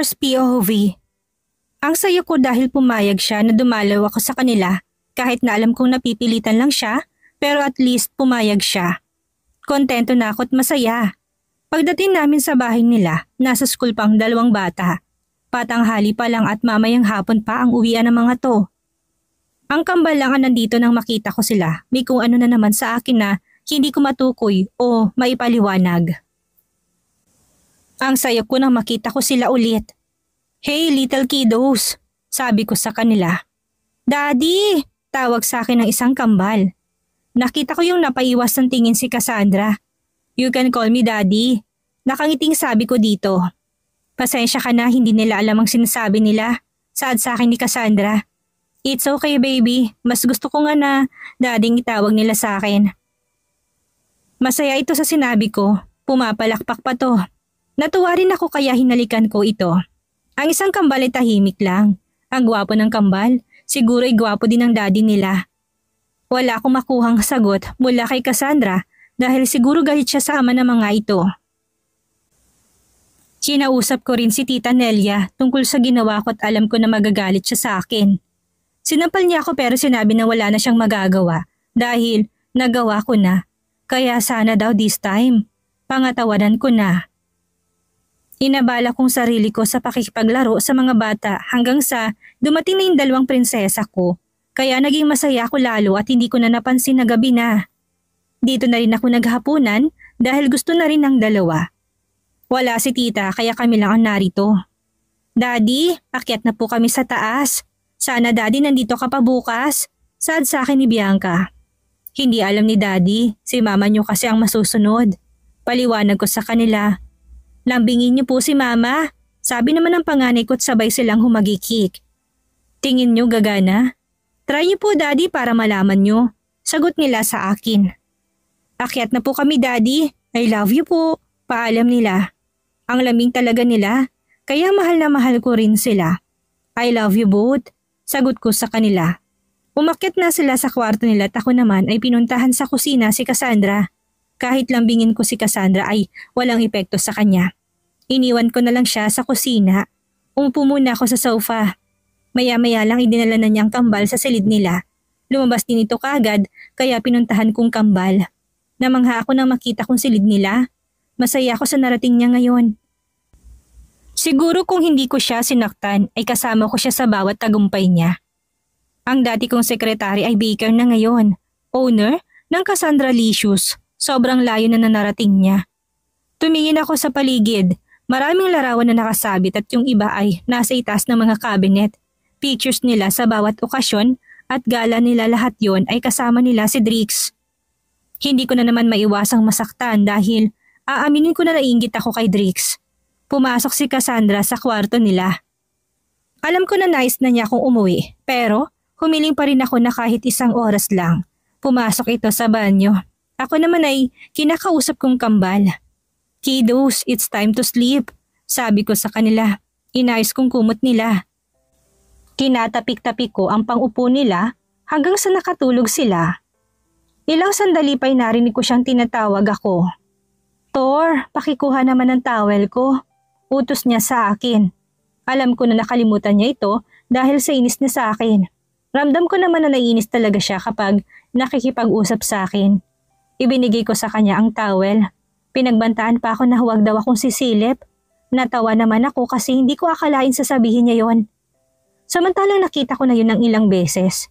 Source POV. Ang saya ko dahil pumayag siya na dumalaw ako sa kanila kahit na alam kong napipilitan lang siya pero at least pumayag siya. Kontento na ako at masaya. Pagdating namin sa bahay nila, nasa school pa ang dalawang bata. Patanghali pa lang at mamayang hapon pa ang uwian ng mga to. Ang kambal lang ang nandito nang makita ko sila. May kung ano na naman sa akin na hindi ko matukoy o maipaliwanag. Ang saya ko nang makita ko sila ulit. Hey little kiddos, sabi ko sa kanila. Daddy, tawag sa akin ng isang kambal. Nakita ko yung napaiwas ng tingin si Cassandra. You can call me daddy. Nakangiting sabi ko dito. Pasensya ka na, hindi nila alam ang sinasabi nila. Saad sa akin ni Cassandra. It's okay baby, mas gusto ko nga na dading itawag nila sa akin. Masaya ito sa sinabi ko, pumapalakpak pa to. Natuwa rin ako kaya hinalikan ko ito. Ang isang kambal ay tahimik lang. Ang gwapo ng kambal, siguro ay gwapo din ng daddy nila. Wala akong makuhang sagot mula kay Cassandra dahil siguro galit siya sa ama ng mga ito. Kinausap ko rin si Tita Nelia tungkol sa ginawa ko at alam ko na magagalit siya sa akin. Sinampal niya ako pero sinabi na wala na siyang magagawa dahil nagawa ko na. Kaya sana daw this time, pangatawanan ko na. Inabala kong sarili ko sa pakikipaglaro sa mga bata hanggang sa dumating na yung dalawang prinsesa ko. Kaya naging masaya ako lalo at hindi ko na napansin na gabi na. Dito na rin ako naghapunan dahil gusto na rin ng dalawa. Wala si tita kaya kami lang ang narito. Daddy, akyat na po kami sa taas. Sana daddy nandito ka pa bukas. Saad sa akin ni Bianca. Hindi alam ni daddy, si mama niyo kasi ang masusunod. Paliwanag ko sa kanila. Lambingin niyo po si mama. Sabi naman ng panganay ko at sabay silang humagikik. Tingin niyo gagana? Try niyo po daddy para malaman niyo. Sagot nila sa akin. Akyat na po kami daddy. I love you po. Paalam nila. Ang laming talaga nila. Kaya mahal na mahal ko rin sila. I love you both. Sagot ko sa kanila. Umakyat na sila sa kwarto nila at ako naman ay pinuntahan sa kusina si Cassandra. Kahit lambingin ko si Cassandra ay walang epekto sa kanya. Iniwan ko na lang siya sa kusina. Umupo muna ako sa sofa. Maya-maya lang idinala na niyang kambal sa silid nila. Lumabas din ito kaagad kaya pinuntahan kong kambal. Namangha ako nang makita kong silid nila. Masaya ako sa narating niya ngayon. Siguro kung hindi ko siya sinaktan ay kasama ko siya sa bawat tagumpay niya. Ang dati kong sekretary ay baker na ngayon. Owner ng Cassandra Licious. Sobrang layo na narating niya. Tumingin ako sa paligid. Maraming larawan na nakasabit at yung iba ay nasa itaas ng mga cabinet. Pictures nila sa bawat okasyon at gala nila lahat yon ay kasama nila si Drix. Hindi ko na naman maiwasang masaktan dahil aaminin ko na naiinggit ako kay Drix. Pumasok si Cassandra sa kwarto nila. Alam ko na nais na niya akong umuwi pero humiling pa rin ako na kahit isang oras lang. Pumasok ito sa banyo. Ako naman ay kinakausap kong kambal. Kiddos, it's time to sleep. Sabi ko sa kanila. Inayos kong kumot nila. Kinatapik-tapik ko ang pang-upo nila hanggang sa nakatulog sila. Ilang sandali pa'y narinig ko siyang tinatawag ako. Thor, pakikuha naman ng towel ko. Utos niya sa akin. Alam ko na nakalimutan niya ito dahil sa inis niya sa akin. Ramdam ko naman na naiinis talaga siya kapag nakikipag-usap sa akin. Ibinigay ko sa kanya ang towel. Pinagbantaan pa ako na huwag daw akong sisilip. Natawa naman ako kasi hindi ko akalain sasabihin niya yon. Samantalang nakita ko na yun ng ilang beses.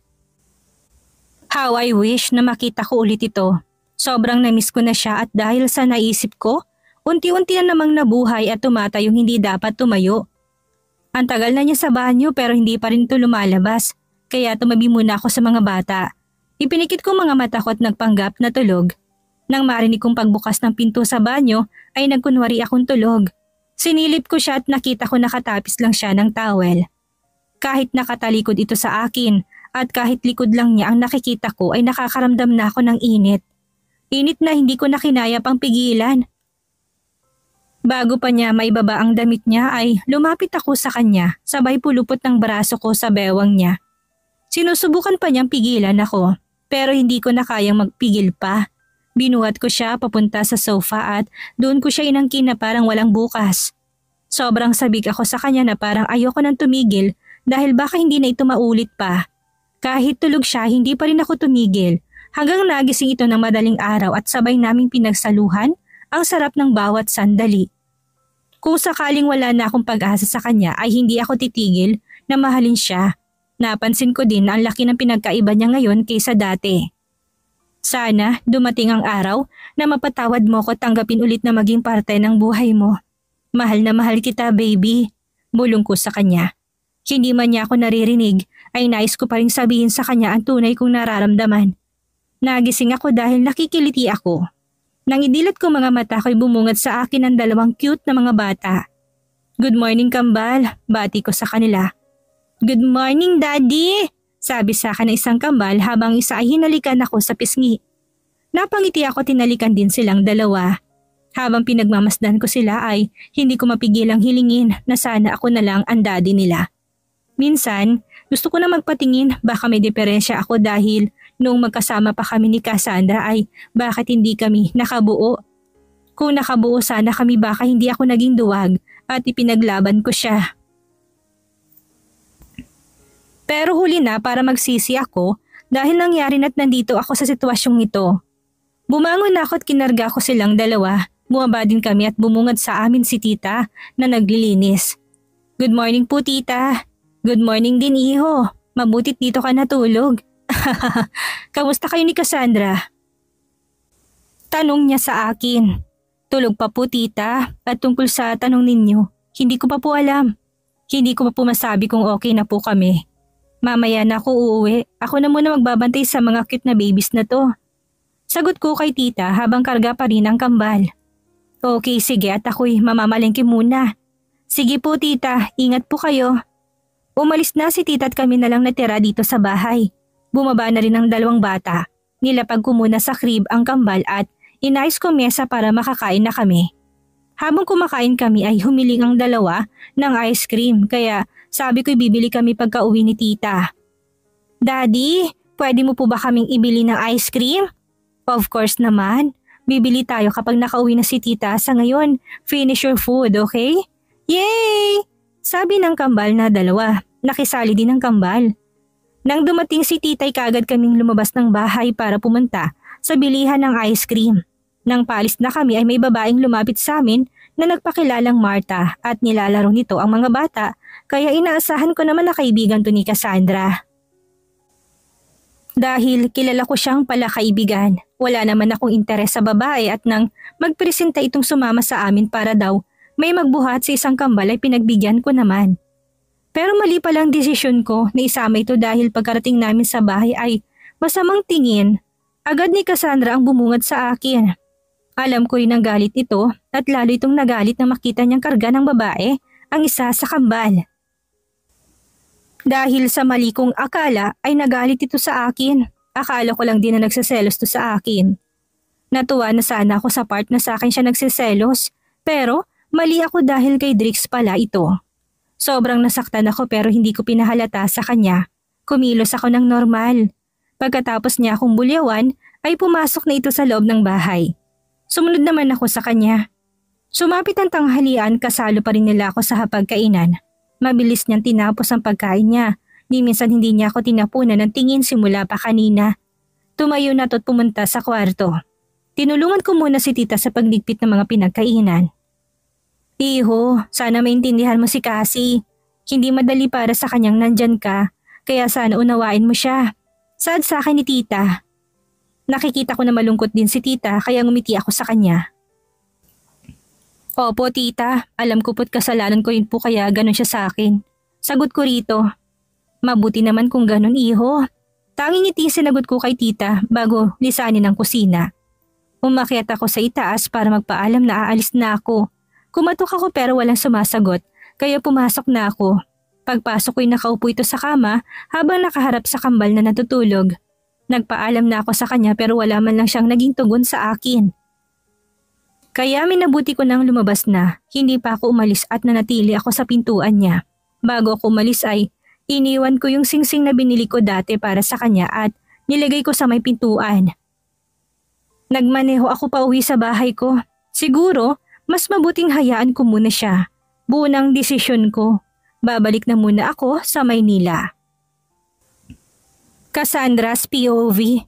How I wish na makita ko ulit ito. Sobrang namiss ko na siya at dahil sa naisip ko, unti-unti na namang nabuhay at tumatayong hindi dapat tumayo. Ang tagal na niya sa banyo pero hindi pa rin ito lumalabas. Kaya tumabi muna ako sa mga bata. Ipinikit ko mga mata ko at nagpanggap na tulog. Nang marinig kong pagbukas ng pinto sa banyo ay nagkunwari akong tulog. Sinilip ko siya at nakita ko nakatapis lang siya ng towel. Kahit nakatalikod ito sa akin at kahit likod lang niya ang nakikita ko ay nakakaramdam na ako ng init. Init na hindi ko na kinaya pang pigilan. Bago pa niya maibaba ang damit niya ay lumapit ako sa kanya sabay pulupot ng braso ko sa bewang niya. Sinusubukan pa niyang pigilan ako pero hindi ko na kayang magpigil pa. Binuhat ko siya papunta sa sofa at doon ko siya inangkin na parang walang bukas. Sobrang sabik ako sa kanya na parang ayoko nang tumigil dahil baka hindi na ito maulit pa. Kahit tulog siya, hindi pa rin ako tumigil hanggang nagising ito ng madaling araw at sabay naming pinagsaluhan ang sarap ng bawat sandali. Kung sakaling wala na akong pag-asa sa kanya ay hindi ako titigil na mahalin siya. Napansin ko din na ang laki ng pinagkaiba niya ngayon kaysa dati. Sana dumating ang araw na mapatawad mo ko tanggapin ulit na maging parte ng buhay mo. Mahal na mahal kita, baby. Bulong ko sa kanya. Hindi man niya ako naririnig ay nais ko pa rin sabihin sa kanya ang tunay kong nararamdaman. Nagising ako dahil nakikiliti ako. Nang idilat ko mga mata ko'y bumungad sa akin ang dalawang cute na mga bata. Good morning, kambal, bati ko sa kanila. Good morning, daddy, sabi sa akin ng isang kambal habang isa ay hinalikan ako sa pisngi. Napangiti ako, tinalikan din silang dalawa. Habang pinagmamasdan ko sila ay hindi ko mapigilang hilingin na sana ako na lang ang daddy nila. Minsan, gusto ko na magpatingin baka may diferensya ako dahil noong magkasama pa kami ni Cassandra ay bakit hindi kami nakabuo. Kung nakabuo sana kami baka hindi ako naging duwag at ipinaglaban ko siya. Pero huli na para magsisi ako dahil nangyari na't nandito ako sa sitwasyong ito. Bumangon ako at kinarga ko silang dalawa. Bumaba din kami at bumungad sa amin si tita na naglilinis. Good morning po, tita. Good morning din, iho. Mabutit dito ka natulog. Kamusta kayo ni Cassandra? Tanong niya sa akin. Tulog pa po, tita, at tungkol sa tanong ninyo, hindi ko pa po alam. Hindi ko pa po masabi kung okay na po kami. Mamaya na ako uuwi. Ako na muna magbabantay sa mga cute na babies na to. Sagot ko kay tita habang karga pa rin ang kambal. Okay, sige, at ako'y mamamalengke muna. Sige po, tita, ingat po kayo. Umalis na si tita at kami na lang natira dito sa bahay. Bumaba na rin ang dalawang bata. Nilapag ko muna sa crib ang kambal at inayos ko mesa para makakain na kami. Habang kumakain kami ay humiling ang dalawa ng ice cream kaya sabi ko'y bibili kami pagka-uwi ni tita. Daddy, pwede mo po ba kaming ibili ng ice cream? Of course naman. Bibili tayo kapag nakauwi na si tita. Sa ngayon, finish your food, okay? Yay! Sabi ng kambal na dalawa. Nakisali din ang kambal. Nang dumating si tita'y kaagad kaming lumabas ng bahay para pumunta sa bilihan ng ice cream. Nang paalis na kami ay may babaeng lumapit sa amin na nagpakilalang Martha at nilalaro nito ang mga bata kaya inaasahan ko naman na kaibigan to ni Cassandra. Dahil kilala ko siyang pala kaibigan, wala naman akong interes sa babae at nang magpresenta itong sumama sa amin para daw may magbuhat sa isang kambal ay pinagbigyan ko naman. Pero mali palang desisyon ko na isama ito dahil pagkarating namin sa bahay ay masamang tingin. Agad ni Cassandra ang bumungad sa akin. Alam ko rin ang galit ito at lalo itong nagalit na makita niyang karga ng babae ang isa sa kambal. Dahil sa mali kong akala ay nagalit ito sa akin. Akala ko lang din na nagsiselos to sa akin. Natuwa na sana ako sa part na sa akin siya nagsiselos. Pero mali ako dahil kay Drix pala ito. Sobrang nasaktan ako pero hindi ko pinahalata sa kanya. Kumilos ako ng normal. Pagkatapos niya akong bulyawan ay pumasok na ito sa loob ng bahay. Sumunod naman ako sa kanya. Sumapit ang tanghalian, kasalo pa rin nila ako sa hapagkainan. Mabilis niyang tinapos ang pagkain niya. Di minsan hindi niya ako tinapunan ng tingin simula pa kanina. Tumayo na to't pumunta sa kwarto. Tinulungan ko muna si tita sa pagligpit ng mga pinagkainan. Iho, sana maintindihan mo si Cassie. Hindi madali para sa kanyang nandyan ka, kaya sana unawain mo siya. Sad sa akin ni tita. Nakikita ko na malungkot din si tita kaya ngumiti ako sa kanya. Opo tita, alam ko po't kasalanan ko rin po kaya ganun siya sa akin. Sagot ko rito. Mabuti naman kung ganun iho. Tanging ngiti sinagot ko kay tita bago lisanin ang kusina. Umakyat ako sa itaas para magpaalam na aalis na ako. Kumatok ako pero walang sumasagot kaya pumasok na ako. Pagpasok ko'y nakaupo ito sa kama habang nakaharap sa kambal na natutulog. Nagpaalam na ako sa kanya pero wala man lang siyang naging tugon sa akin. Kaya minabuti ko nang lumabas na, hindi pa ako umalis at nanatili ako sa pintuan niya. Bago ako umalis ay iniwan ko yung singsing na binili ko dati para sa kanya at nilagay ko sa may pintuan. Nagmaneho ako pa uwi sa bahay ko. Siguro, mas mabuting hayaan ko muna siya. Buo ng desisyon ko. Babalik na muna ako sa Maynila. Cassandra's POV.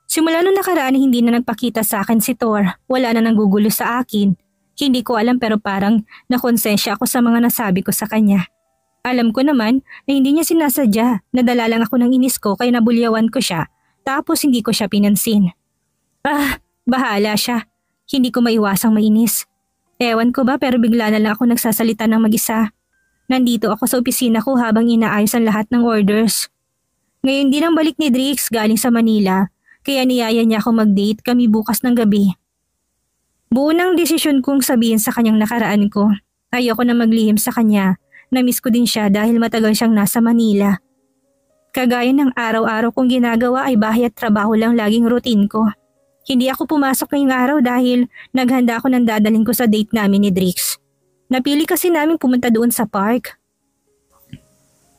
Simula nung nakaraan hindi na nagpakita sa akin si Thor. Wala na nanggugulo sa akin. Hindi ko alam pero parang nakonsensya ako sa mga nasabi ko sa kanya. Alam ko naman na hindi niya sinasadya. Nadala lang ako ng inis ko kaya nabulyawan ko siya. Tapos hindi ko siya pinansin. Bahala siya. Hindi ko maiwasang mainis. Ewan ko ba pero bigla na lang ako nagsasalita ng mag-isa. Nandito ako sa opisina ko habang inaayos ang lahat ng orders. Ngayon din ang balik ni Drix galing sa Manila, kaya niyaya niya ako mag-date kami bukas ng gabi. Buo ng desisyon kong sabihin sa kanyang nakaraan ko. Ayoko na maglihim sa kanya, na-miss ko din siya dahil matagal siyang nasa Manila. Kagaya ng araw-araw kong ginagawa ay bahay at trabaho lang laging routine ko. Hindi ako pumasok ngayong araw dahil naghanda ako ng dadaling ko sa date namin ni Drix. Napili kasi namin pumunta doon sa park.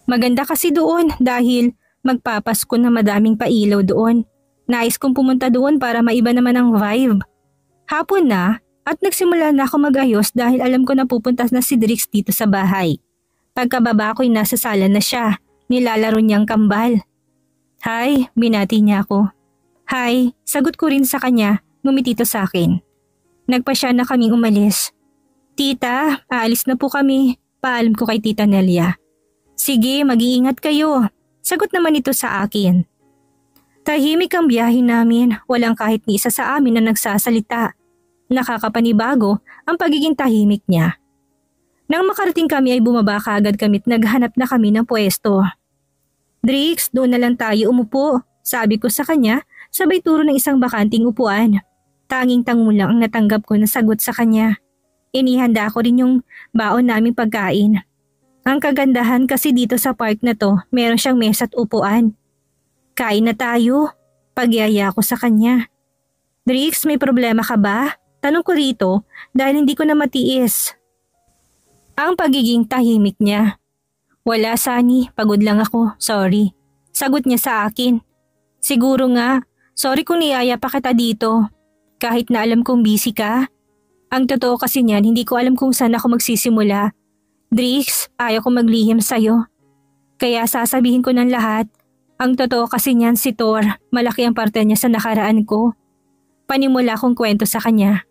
Maganda kasi doon dahil magpapasko na madaming pailaw doon. Nais kong pumunta doon para maiba naman ang vibe. Hapon na at nagsimula na ako mag-ayos dahil alam ko na pupunta na si Drix dito sa bahay. Pagkababa ko'y nasa sala na siya, nilalaro niyang kambal. Hi, binati niya ako. Hi, sagot ko rin sa kanya, ngumitito sa akin. Nagpasya na kaming umalis. Tita, aalis na po kami. Paalam ko kay Tita Nelia. Sige, mag-iingat kayo. Sagot naman ito sa akin. Tahimik ang biyahe namin. Walang kahit ni isa sa amin na nagsasalita. Nakakapanibago ang pagiging tahimik niya. Nang makarating kami ay bumaba kaagad kami at naghanap na kami ng pwesto. Drix, doon na lang tayo umupo. Sabi ko sa kanya, sabay turo ng isang bakanting upuan. Tanging-tango lang ang natanggap ko na sagot sa kanya. Inihanda ko rin yung baon naming pagkain. Ang kagandahan kasi dito sa park na to, meron siyang mesa at upuan. Kain na tayo. Pagyaya ko sa kanya. Drix, may problema ka ba? Tanong ko rito dahil hindi ko na matiis ang pagiging tahimik niya. Wala, Sunny, pagod lang ako, sorry. Sagot niya sa akin. Siguro nga, sorry kung niyaya pa kita dito. Kahit na alam kong busy ka. Ang totoo kasi niyan, hindi ko alam kung saan ako magsisimula. Drix, ayaw ko maglihim sa'yo. Kaya sasabihin ko ng lahat. Ang totoo kasi niyan si Thor, malaki ang parte niya sa nakaraan ko. Panimula kong kwento sa kanya.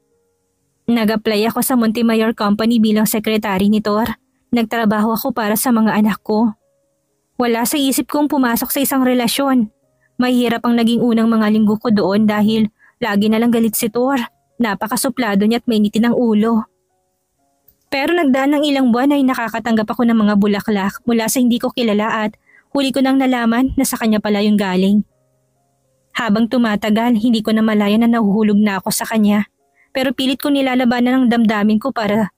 Nag-apply ako sa Montemayor Company bilang sekretary ni Thor. Nagtrabaho ako para sa mga anak ko. Wala sa isip kong pumasok sa isang relasyon. Mahirap ang naging unang mga linggo ko doon dahil lagi na lang galit si Thor. Napakasuplado niya at mainitin ang ulo. Pero nagdaan ng ilang buwan ay nakakatanggap ako ng mga bulaklak mula sa hindi ko kilala at huli ko nang nalaman na sa kanya pala yung galing. Habang tumatagal, hindi ko na malaya na nahuhulog na ako sa kanya. Pero pilit ko nilalabanan ng damdamin ko para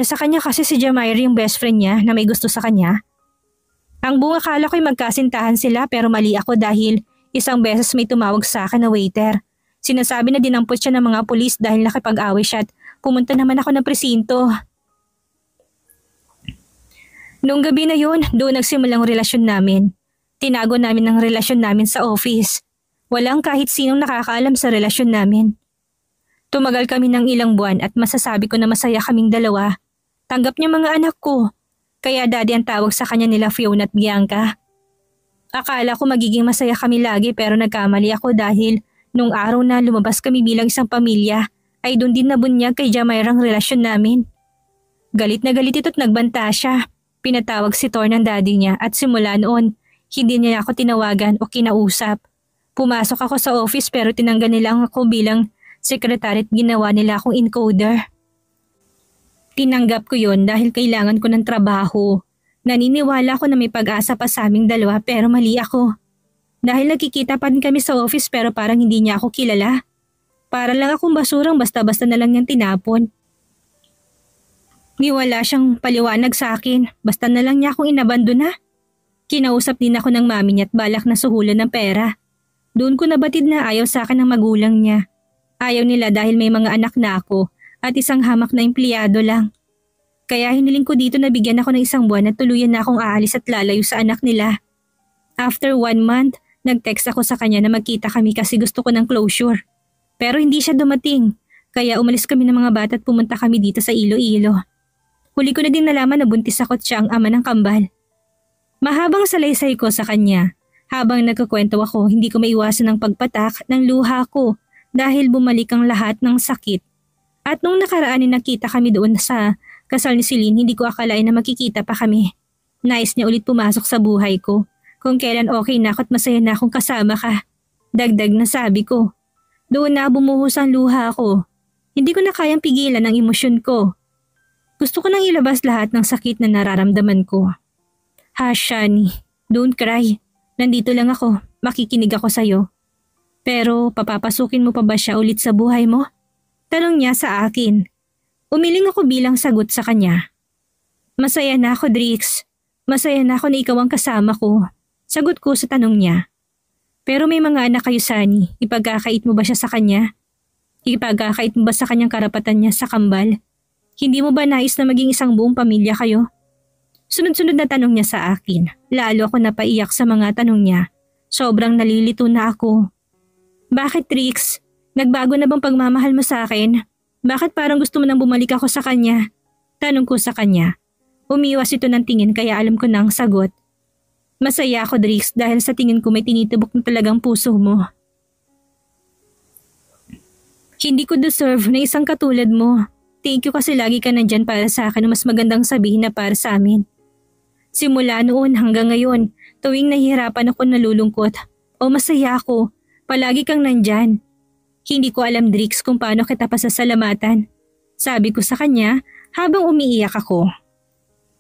sa kanya kasi si Jamair yung best friend niya na may gusto sa kanya. Ang buong akala ko'y magkasintahan sila pero mali ako dahil isang beses may tumawag sa akin na waiter. Sinasabi na dinampot siya ng mga pulis dahil nakipag-away siya at pumunta naman ako ng presinto. Noong gabi na yun, doon nagsimulang relasyon namin. Tinago namin ang relasyon namin sa office. Walang kahit sinong nakakaalam sa relasyon namin. Tumagal kami ng ilang buwan at masasabi ko na masaya kaming dalawa. Tanggap niya mga anak ko. Kaya daddy ang tawag sa kanya nila Fiona at Bianca. Akala ko magiging masaya kami lagi pero nagkamali ako dahil nung araw na lumabas kami bilang isang pamilya, ay doon din nabunyag kay Jamair ang relasyon namin. Galit na galit ito at nagbanta siya. Pinatawag si Thor ng daddy niya at simula noon, hindi niya ako tinawagan o kinausap. Pumasok ako sa office pero tinanggal nila ako bilang sekretary at ginawa nila akong encoder. Tinanggap ko yon dahil kailangan ko ng trabaho. Naniniwala ko na may pag-asa pa sa aming dalawa pero mali ako. Dahil nagkikita pa rin kami sa office pero parang hindi niya ako kilala. Para lang akong basurang basta-basta na lang niyang tinapon. Niwala siyang paliwanag sa akin, basta na lang niya akong inabandona. Kinausap din ako ng mami niya at balak na suhulan ng pera. Doon ko nabatid na ayaw sa akin ng magulang niya. Ayaw nila dahil may mga anak na ako at isang hamak na empleyado lang. Kaya hiniling ko dito na bigyan ako ng isang buwan at tuluyan na akong aalis at lalayo sa anak nila. After 1 month, nag-text ako sa kanya na magkita kami kasi gusto ko ng closure. Pero hindi siya dumating, kaya umalis kami ng mga bata at pumunta kami dito sa Iloilo. Huli ko na din nalaman na buntis ako at siya ang ama ng kambal. Mahabang salaysay ko sa kanya. Habang nagkukwento ako, hindi ko maiwasan ang pagpatak ng luha ko dahil bumalik ang lahat ng sakit. At nung nakaraan ay nakita kami doon sa kasal ni Celine, hindi ko akalain na makikita pa kami. Nais niya ulit pumasok sa buhay ko. Kung kailan okay na ako at masaya na akong kasama ka. Dagdag na sabi ko. Doon na bumuhos ang luha ko. Hindi ko na kayang pigilan ang emosyon ko. Gusto ko nang ilabas lahat ng sakit na nararamdaman ko. Shani, don't cry. Nandito lang ako, makikinig ako sa'yo. Pero papapasukin mo pa ba siya ulit sa buhay mo? Tanong niya sa akin. Umiling ako bilang sagot sa kanya. Masaya na ako, Drix. Masaya na ako na ikaw ang kasama ko. Sagot ko sa tanong niya. Pero may mga anak kayo, Sani. Ipagkakait mo ba siya sa kanya? Ipagkakait mo ba sa kanyang karapatan niya sa kambal? Hindi mo ba nais na maging isang buong pamilya kayo? Sunod-sunod na tanong niya sa akin. Lalo ako napaiyak sa mga tanong niya. Sobrang nalilito na ako. Bakit, Trix? Nagbago na bang pagmamahal mo sa akin? Bakit parang gusto mo nang bumalik ako sa kanya? Tanong ko sa kanya. Umiwas ito ng tingin kaya alam ko na ang sagot. Masaya ako, Trix, dahil sa tingin ko may tinitibok na talagang puso mo. Hindi ko deserve na isang katulad mo. Thank you kasi lagi ka nandyan para sa akin, mas magandang sabihin na para sa amin. Simula noon hanggang ngayon, tuwing nahihirapan ako nalulungkot o masaya ako, palagi kang nandyan. Hindi ko alam, Drix, kung paano kita pasasalamatan. Sabi ko sa kanya habang umiiyak ako.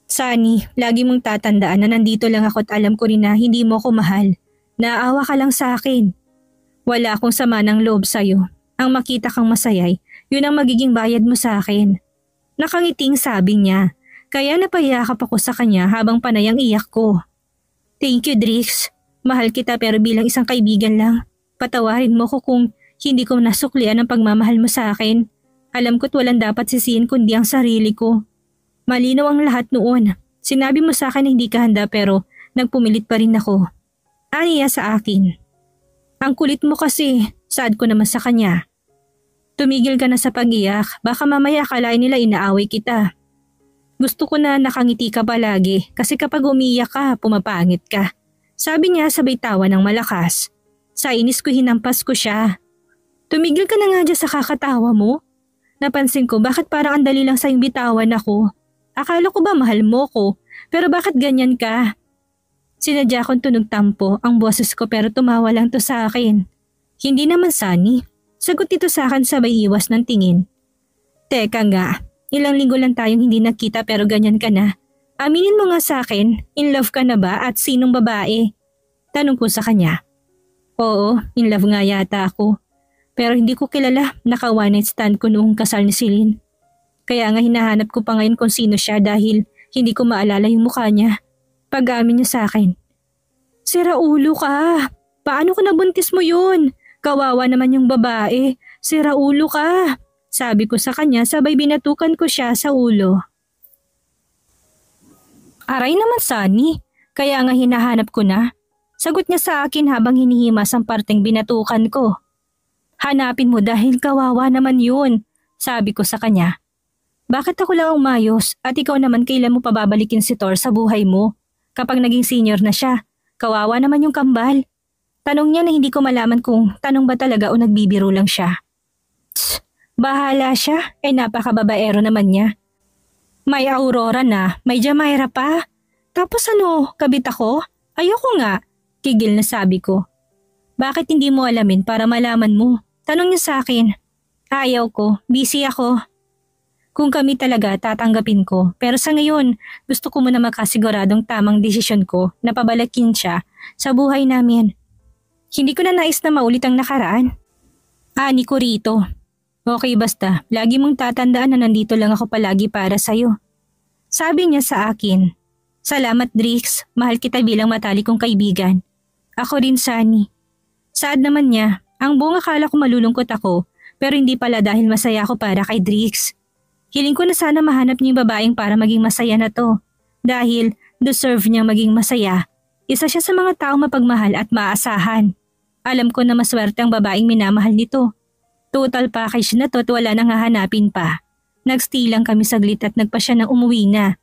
Sani, lagi mong tatandaan na nandito lang ako at alam ko rin na hindi mo ako mahal. Naawa ka lang sa akin. Wala akong sama ng loob sa'yo. Ang makita kang masayay, yun ang magiging bayad mo sa akin. Nakangiting sabi niya. Kaya napayakap ako sa kanya habang panay ang iyak ko. Thank you, Drix. Mahal kita pero bilang isang kaibigan lang. Patawarin mo ko kung hindi ko nasuklian ang pagmamahal mo sa akin. Alam ko't walang dapat sisihin kundi ang sarili ko. Malinaw ang lahat noon. Sinabi mo sa akin na hindi ka handa pero nagpumilit pa rin ako. Aniya sa akin. Ang kulit mo kasi, sad ko naman sa kanya. Tumigil ka na sa pag-iyak, baka mamaya akalain nila inaaway kita. Gusto ko na nakangiti ka palagi kasi kapag umiyak ka, pumapangit ka. Sabi niya sabay tawa ng malakas. Sa inis ko hinampas ko siya. Tumigil ka na nga dyan sa kakatawa mo. Napansin ko bakit parang ang dali lang sa'yong bitawan ako. Akala ko ba mahal mo ko, pero bakit ganyan ka? Sinadya kong tunog tampo ang boses ko pero tumawa lang to sa akin. Hindi naman, Sani. Sagot ito sa akin sabay iwas ng tingin. Teka nga. Ilang linggo lang tayong hindi nakita pero ganyan ka na. Aminin mo nga sa akin, in love ka na ba at sinong babae? Tanong ko sa kanya. Oo, in love nga yata ako. Pero hindi ko kilala, naka one night stand ko noong kasal ni Celine. Kaya nga hinahanap ko pa ngayon kung sino siya dahil hindi ko maalala yung mukha niya. Pag-amin niya sa akin. Sira ulo ka. Paano ko nabuntis mo yun? Kawawa naman yung babae. Sira ulo ka. Sabi ko sa kanya sabay binatukan ko siya sa ulo. Aray naman, Sani. Kaya nga hinahanap ko na. Sagot niya sa akin habang hinihimas ang parteng binatukan ko. Hanapin mo dahil kawawa naman yun. Sabi ko sa kanya. Bakit ako lang umayos at ikaw naman kailan mo pababalikin si Thor sa buhay mo? Kapag naging senior na siya, kawawa naman yung kambal. Tanong niya na hindi ko malaman kung tanong ba talaga o nagbibiro lang siya. Tss. Bahala siya, napakababaero naman niya. May Aurora na, may Jamaira pa. Tapos ano, kabit ako? Ayoko nga, kigil na sabi ko. Bakit hindi mo alamin para malaman mo? Tanong niya sa akin. Ayaw ko, busy ako. Kung kami talaga tatanggapin ko, pero sa ngayon gusto ko muna makasiguradong tamang desisyon ko na pabalakin siya sa buhay namin. Hindi ko na nais na maulit ang nakaraan. Ani ko rito. Okay basta, lagi mong tatandaan na nandito lang ako palagi para sa'yo. Sabi niya sa akin. Salamat, Drix. Mahal kita bilang matalik kong kaibigan. Ako rin, Sani. Saad naman niya, ang buong akala ko malulungkot ako pero hindi pala dahil masaya ako para kay Drix. Hiling ko na sana mahanap niya yung babaeng para maging masaya na to. Dahil deserve niyang maging masaya. Isa siya sa mga taong mapagmahal at maaasahan. Alam ko na maswerte ang babaeng minamahal nito. Total package na to at wala nang hahanapin pa. Nagstay lang kami saglit at nagpa siya na umuwi na.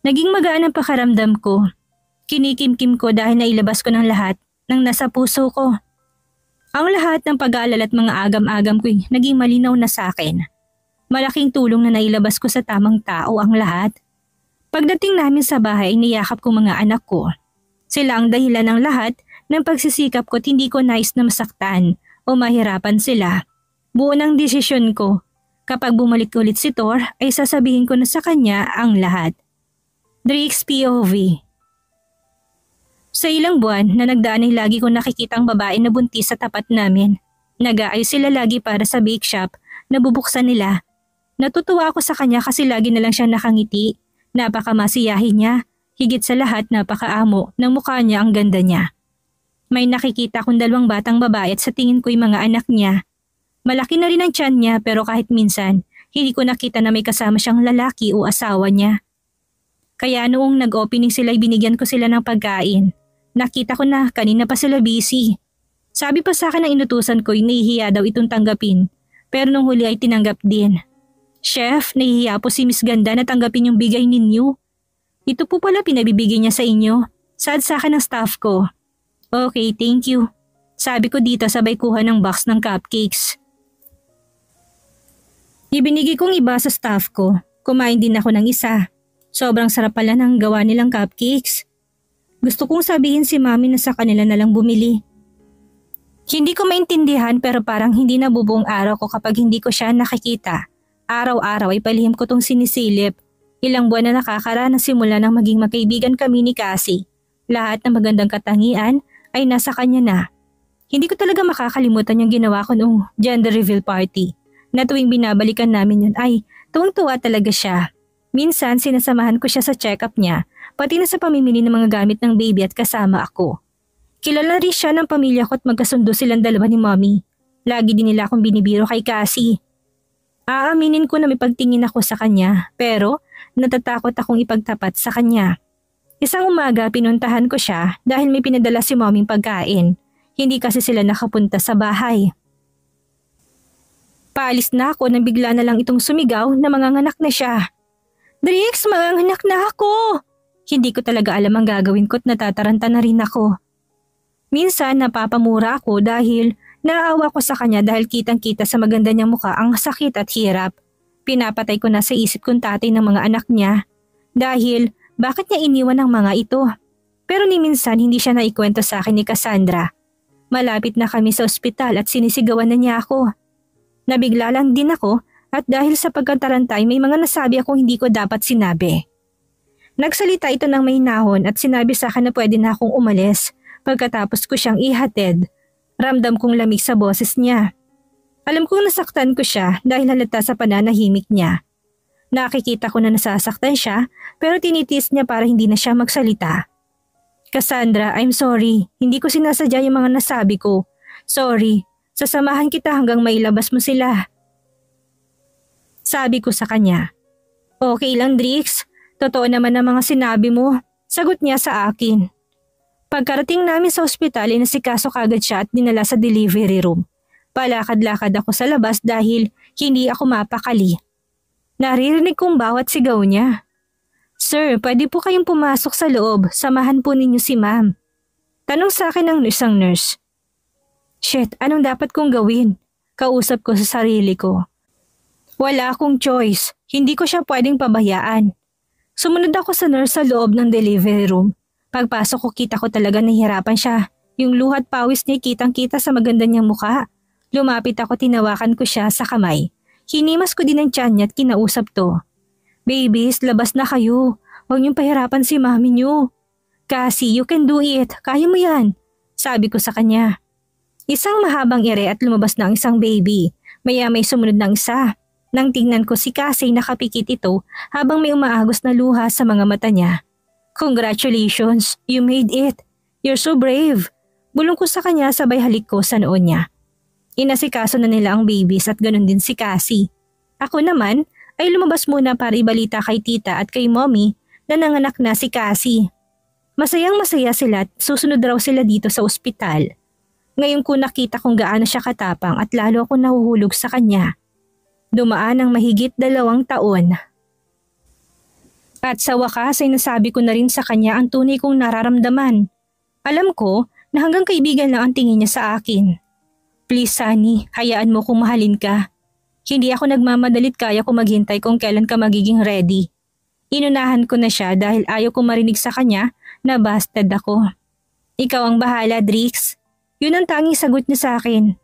Naging magaan ang pakaramdam ko. Kinikimkim ko dahil nailabas ko ng lahat ng nasa puso ko. Ang lahat ng pag-aalala at mga agam-agam ko naging malinaw na sa akin. Malaking tulong na nailabas ko sa tamang tao ang lahat. Pagdating namin sa bahay, niyakap ko mga anak ko. Sila ang dahilan ng lahat ng pagsisikap ko at hindi ko nais na masaktan o mahirapan sila. Buo ng desisyon ko. Kapag bumalik ulit si Thor ay sasabihin ko na sa kanya ang lahat. Drix POV. Sa ilang buwan na nagdaan ay lagi ko nakikitang babae na buntis sa tapat namin. Nag-aayos sila lagi para sa bake shop na bubuksan nila. Natutuwa ako sa kanya kasi lagi na lang siya nakangiti. Napakamasiyahin niya. Higit sa lahat napakaamo ng mukha niya, ang ganda niya. May nakikita akong 2 batang babae at sa tingin ko'y mga anak niya. Malaki na rin ang tiyan niya pero kahit minsan hindi ko nakita na may kasama siyang lalaki o asawa niya. Kaya noong nag-opening sila binigyan ko sila ng pagkain. Nakita ko na kanina pa sila busy. Sabi pa sa akin ng inutusan ko nahihiya daw itong tanggapin pero nung huli ay tinanggap din. Chef, nahihiya po si Miss Ganda na tanggapin yung bigay ninyo. Ito po pala pinabibigay niya sa inyo. Sad sa akin ng staff ko. Okay, thank you. Sabi ko dito sabay kuha ng box ng cupcakes. Ibinigay kong iba sa staff ko. Kumain din ako ng isa. Sobrang sarap pala ng gawa nilang cupcakes. Gusto kong sabihin si mami na sa kanila na lang bumili. Hindi ko maintindihan pero parang hindi na bubuong araw ko kapag hindi ko siya nakikita. Araw-araw ay palihim ko tong sinisilip. Ilang buwan na nakakaranas simula nang maging magkaibigan kami ni Cassie. Lahat ng magandang katangian ay nasa kanya na. Hindi ko talaga makakalimutan yung ginawa ko noong gender reveal party. Na tuwing binabalikan namin yun ay tuwang-tuwa talaga siya. Minsan sinasamahan ko siya sa check-up niya, pati na sa pamimili ng mga gamit ng baby at kasama ako. Kilala rin siya ng pamilya ko at magkasundo silang 2 ni mommy. Lagi din nila akong binibiro kay Cassie. Aaminin ko na may pagtingin ako sa kanya pero natatakot akong ipagtapat sa kanya. Isang umaga pinuntahan ko siya dahil may pinadala si moming pagkain. Hindi kasi sila nakapunta sa bahay. Paalis na ako nang bigla na lang itong sumigaw na manganganak na siya. Drix, manganganak na ako! Hindi ko talaga alam ang gagawin ko at natataranta na rin ako. Minsan napapamura ako dahil naawa ko sa kanya dahil kitang-kita sa maganda niyang mukha ang sakit at hirap. Pinapatay ko na sa isip kong tatay ng mga anak niya. Dahil bakit niya iniwan ang mga ito? Pero ni minsan hindi siya naikwento sa akin ni Cassandra. Malapit na kami sa ospital at sinisigawan na niya ako. Nabigla lang din ako at dahil sa pagkatarantay may mga nasabi akong hindi ko dapat sinabi. Nagsalita ito ng mahinahon at sinabi sa akin na pwede na akong umalis pagkatapos ko siyang ihatid. Ramdam kong lamig sa boses niya. Alam kong nasaktan ko siya dahil halata sa pananahimik niya. Nakikita ko na nasasaktan siya pero tinitiis niya para hindi na siya magsalita. Cassandra, I'm sorry. Hindi ko sinasadya yung mga nasabi ko. Sorry. Sasamahan kita hanggang mailabas mo sila. Sabi ko sa kanya. Okay lang, Drix. Totoo naman ang mga sinabi mo. Sagot niya sa akin. Pagkarating namin sa ospital, inasikaso kagad siya at dinala sa delivery room. Palakad-lakad ako sa labas dahil hindi ako mapakali. Naririnig kong bawat sigaw niya. Sir, pwede po kayong pumasok sa loob. Samahan po ninyo si ma'am. Tanong sa akin ng isang nurse. Shit, anong dapat kong gawin? Kausap ko sa sarili ko. Wala akong choice. Hindi ko siya pwedeng pabayaan. Sumunod ako sa nurse sa loob ng delivery room. Pagpasok ko kita ko talaga nahihirapan siya. Yung luhat pawis niya kitang-kita sa maganda niyang mukha. Lumapit ako, tinawakan ko siya sa kamay. Hinimas ko din ang tiyan niya at kinausap to. Babies, labas na kayo. Huwag niyong pahirapan si mami niyo. Cassie, you can do it. Kaya mo yan. Sabi ko sa kanya. Isang mahabang ere at lumabas na ang isang baby. Maya may sumunod ng isa. Nang tingnan ko si Cassie nakapikit ito habang may umaagos na luha sa mga mata niya. Congratulations, you made it. You're so brave. Bulong ko sa kanya sabay halik ko sa noon niya. Inasikaso na nila ang babies at ganun din si Cassie. Ako naman ay lumabas muna para ibalita kay tita at kay mommy na nanganak na si Cassie. Masayang masaya sila at susunod raw sila dito sa ospital. Ngayon ko nakita kung gaano siya katapang at lalo ako nahuhulog sa kanya. Dumaan ang mahigit 2 taon. At sa wakas ay nasabi ko na rin sa kanya ang tunay kong nararamdaman. Alam ko na hanggang kaibigan lang ang tingin niya sa akin. Please Sunny, hayaan mo kung mahalin ka. Hindi ako nagmamadalit, kaya ko maghintay kung kailan ka magiging ready. Inunahan ko na siya dahil ayaw ko marinig sa kanya na busted ako. Ikaw ang bahala, Drix. Yun ang tanging sagot niya sa akin.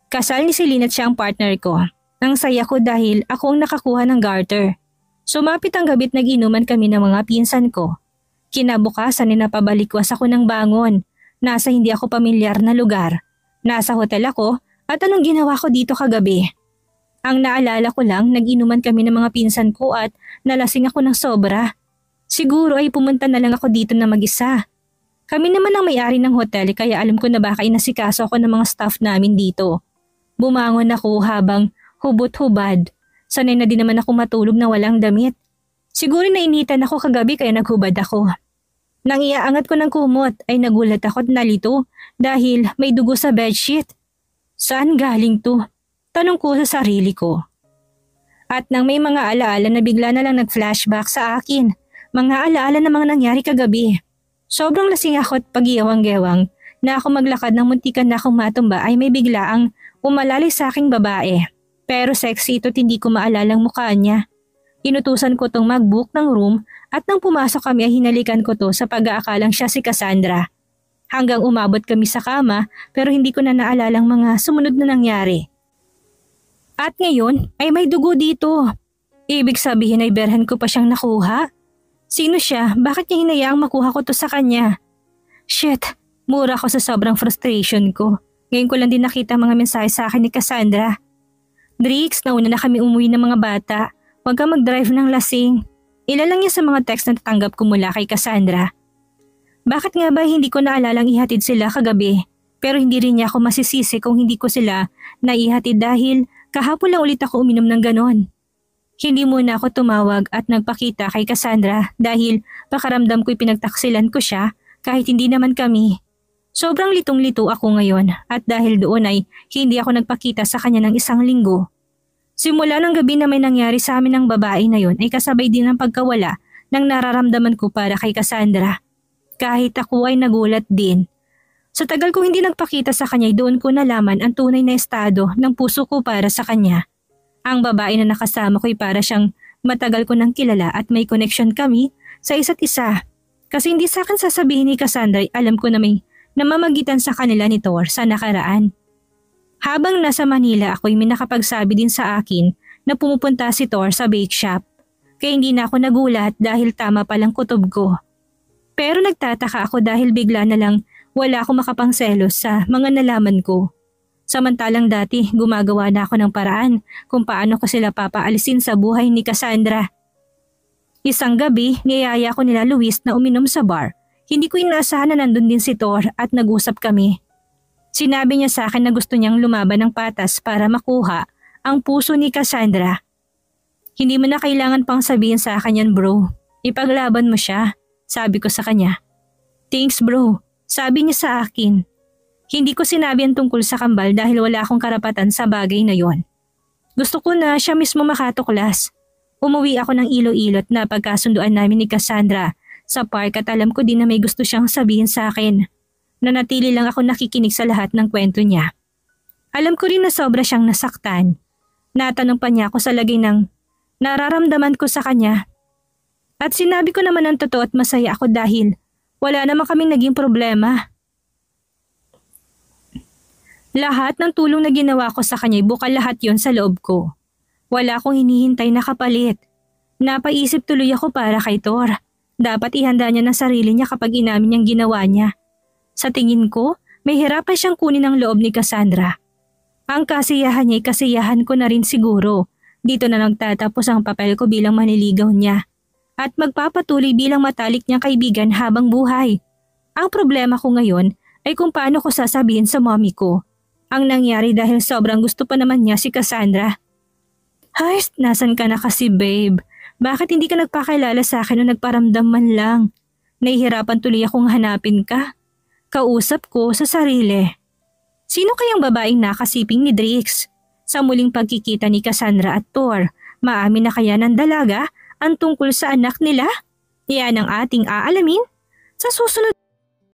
Kasal ni Celine at siya ang partner ko. Ang saya ko dahil ako ang nakakuha ng garter. Sumapit ang gabi't nag-inuman kami ng mga pinsan ko. Kinabukasan ay napabalikwas ako ng bangon. Nasa hindi ako pamilyar na lugar. Nasa hotel ako at anong ginawa ko dito kagabi? Ang naalala ko lang, nag-inuman kami ng mga pinsan ko at nalasing ako ng sobra. Siguro ay pumunta na lang ako dito na mag-isa. Kami naman ang may-ari ng hotel kaya alam ko na baka inasikaso ako ng mga staff namin dito. Bumangon ako habang hubot-hubad. Sanay na din naman ako matulog na walang damit. Siguro nainitan ako kagabi kaya naghubad ako. Nang iaangat ko ng kumot ay nagulat ako at nalito dahil may dugo sa bedsheet. Saan galing to? Tanong ko sa sarili ko. At nang may mga alaala na bigla na lang nag-flashback sa akin, mga alaala na mga nangyari kagabi. Sobrang lasing ako at pag-iawang-gewang na ako maglakad ng muntikan na akong matumba ay may biglaang umalalay sa aking babae. Pero sexy ito't hindi ko maalalang mukha niya. Inutusan ko tong mag-book ng room at nang pumasok kami ay hinalikan ko to sa pag-aakalang siya si Cassandra. Hanggang umabot kami sa kama pero hindi ko na naalalang mga sumunod na nangyari. At ngayon ay may dugo dito. Ibig sabihin ay berhan ko pa siyang nakuha? Sino siya? Bakit niya hinayaang makuha ko to sa kanya? Shit, mura ako sa sobrang frustration ko. Ngayon ko lang din nakita mga mensahe sa akin ni Cassandra. Drix, nauna na kami umuwi ng mga bata. Huwag kang mag-drive ng lasing. Ilan lang yan sa mga text na tatanggap ko mula kay Cassandra. Bakit nga ba hindi ko naalalang ihatid sila kagabi? Pero hindi rin niya ako masisisi kung hindi ko sila naihatid dahil kahapon lang ulit ako uminom ng ganon. Hindi muna ako tumawag at nagpakita kay Cassandra dahil pakaramdam ko'y pinagtaksilan ko siya kahit hindi naman kami. Sobrang litong-lito ako ngayon at dahil doon ay hindi ako nagpakita sa kanya ng 1 linggo. Simula ng gabi na may nangyari sa amin ng babae na yon ay kasabay din ang pagkawala ng nararamdaman ko para kay Cassandra. Kahit ako ay nagulat din. Sa tagal kong hindi nagpakita sa kanya ay doon ko nalaman ang tunay na estado ng puso ko para sa kanya. Ang babae na nakasama ko ay para siyang matagal ko nang kilala at may connection kami sa isa't isa. Kasi hindi sa akin sasabihin ni Cassandra ay alam ko na may namamagitan sa kanila ni Thor sa nakaraan. Habang nasa Manila ako'y may nakapagsabi din sa akin na pumupunta si Thor sa bake shop. Kaya hindi na ako nagulat dahil tama palang kutob ko. Pero nagtataka ako dahil bigla na lang wala akong makapangselos sa mga nalaman ko. Samantalang dati gumagawa na ako ng paraan kung paano ko sila papaalisin sa buhay ni Cassandra. Isang gabi niyaya ko nila Luis na uminom sa bar. Hindi ko inaasahan na nandun din si Thor at nag-usap kami. Sinabi niya sa akin na gusto niyang lumaban ng patas para makuha ang puso ni Cassandra. Hindi mo na kailangan pang sabihin sa akin yan bro. Ipaglaban mo siya, sabi ko sa kanya. Thanks bro, sabi niya sa akin. Hindi ko sinabi ang tungkol sa kambal dahil wala akong karapatan sa bagay na yon. Gusto ko na siya mismo makatuklas. Umuwi ako ng Iloilo at napagkasunduan namin ni Cassandra sa park at alam ko din na may gusto siyang sabihin sa akin. Nanatili lang ako nakikinig sa lahat ng kwento niya. Alam ko rin na sobra siyang nasaktan. Natanong pa niya ako sa lagay ng nararamdaman ko sa kanya. At sinabi ko naman ang totoo at masaya ako dahil wala naman kaming naging problema. Lahat ng tulong na ginawa ko sa kanya, bukal lahat yon sa loob ko. Wala akong hinihintay na kapalit. Napaisip tuloy ako para kay Thor. Dapat ihanda niya ng sarili niya kapag inamin niyang ginawa niya. Sa tingin ko, may hirapan siyang kunin ang loob ni Cassandra. Ang kasiyahan niya ay kasiyahan ko na rin siguro. Dito na nagtatapos ang papel ko bilang manliligaw niya. At magpapatuloy bilang matalik niyang kaibigan habang buhay. Ang problema ko ngayon ay kung paano ko sasabihin sa mommy ko. Ang nangyari dahil sobrang gusto pa naman niya si Cassandra. Ay, nasan ka na kasi babe? Bakit hindi ka nagpakilala sa akin o nagparamdam man lang? Nahihirapan tuloy akong hanapin ka. Kausap ko sa sarili. Sino kayang babaeng nakasiping ni Drix? Sa muling pagkikita ni Cassandra at Thor, maamin na kaya ng dalaga ang tungkol sa anak nila? Iyan ang ating aalamin sa susunod